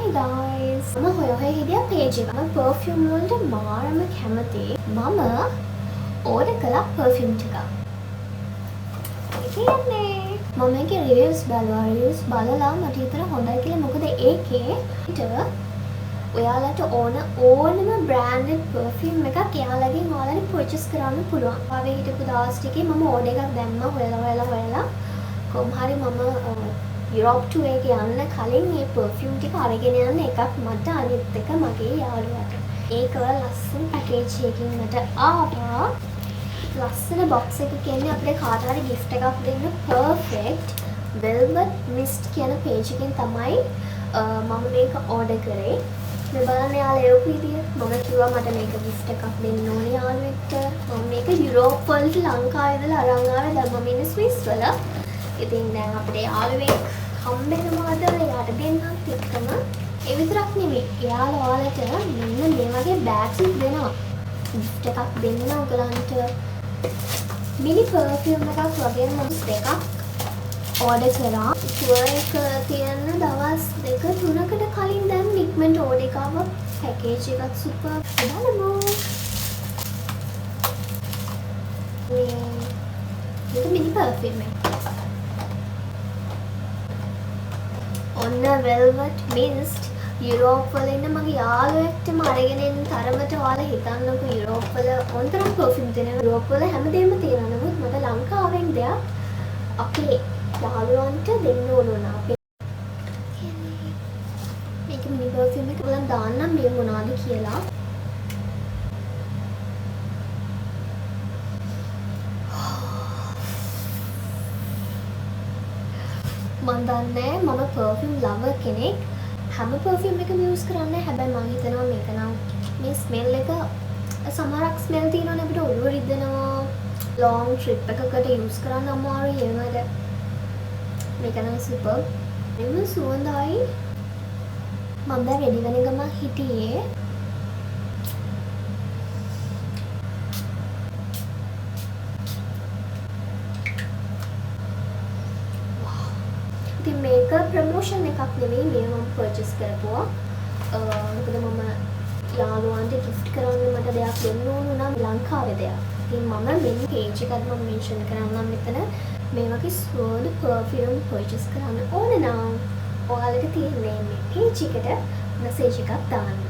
Hi guys! මම හොය හිටියා page එක. මම perfume වලට මාරම කැමතියි. මම order කළා perfume ටිකක්. කියන්නේ මම මේකේ reviews බලලා බලලා මට හිතෙන හොඳයි කියලා. මොකද ඒකේ ඔයාලට ඕනම branded perfume එකක් එයාලගෙන් ඔයාලට purchase කරන්න පුළුවන්. ආවේ හිටපු දවස් ටිකේ මම order එකක් දැම්මා හොයලා කොහොම හරි මම යුරෝප් ටුර් එක යන්න කලින් මේ perfume ටික අරගෙන යන්න එකක් මට අනිත් එක මගේ යාළුවාට. ඒකව ලස්සන පැකේජ් එකකින් මට ආවා. ලස්සන box එකකින් අපිට කාට හරි gift එකක් දෙන්න perfect velvet mist කියන page එකෙන් තමයි මම මේක order කරේ. මේ බලන්න යාළුවා එවපු විදිය මම කිව්වා මට මේක gift එකක් දෙන්න ඕනේ යාළුවෙක්ට. මම මේක යුරෝප් වලට ලංකාවේ ඉඳලා අරන් ආවේ. දැන් මම ඉන්නේ ස්විස් වල. ඉතින් දැන් අපිට යාළුවෙක් හම්බෙනවාද එයාට දෙන්නත් එක්කම ඒ විතරක් නෙමෙයි එයාලා ඔයාලට මෙන්න මේ වගේ බෑග්ස් දෙනවා gift එකක් දෙන්න ඔයගලන්ට මිනි perfume එකක් වගේ මොකස් දෙකක් order කරා tour එක තියෙන දවස් දෙක තුනකට කලින් දැන් ඉක්මනට order එක ආව package එකත් super බලමු මේක මිනි perfume එක ඔන්න velvet mist යුරෝප් වල ඉන්න මගේ යාළුවෙක්ටම අරගෙන එන්න තරමට ඔයාලා හිතන්නකෝ යුරෝප් වල ඔන්තරම් perfume තියෙනවා යුරෝප් වල හැමදේම තියෙනවා නමුත් මට ලංකාවෙන් දෙයක් අපේ යාළුවන්ට දෙන්න ඕන වුණා මේක මිනි perfume එක බලන් දාන්නම් මේ මොනවද කියලා මම දන්නේ මම perfume lover කෙනෙක් හැම perfume එකම use කරන්නේ හැබැයි මම හිතනවා මේක නම් මේ smell එක සමහරක් smell තියෙනවනේ අපිට ඔළුව රිදෙනවා long trip එකකට use කරන්න අමාරුයි ඒ වගේ මේක නම් super මෙන්න සුවඳයි මම දැන් ready වෙන ගමන් හිටියේ මේක ප්‍රමෝෂන් එකක් නෙවෙයි මේ මම පර්චේස් කරපුවා. මොකද මම යාළුවන්ට gift කරන්න මට දෙයක් දෙන්න ඕන නම් ලංකාවේ දෙයක්. ඉතින් මම මේ page එකත් මම mention කරන්නම් මෙතන මේ වගේ සුවඳ perfume purchase කරන්න ඕන නම් ඔයාලට තියෙන්නේ මේ page එකට message එකක් දාන්න.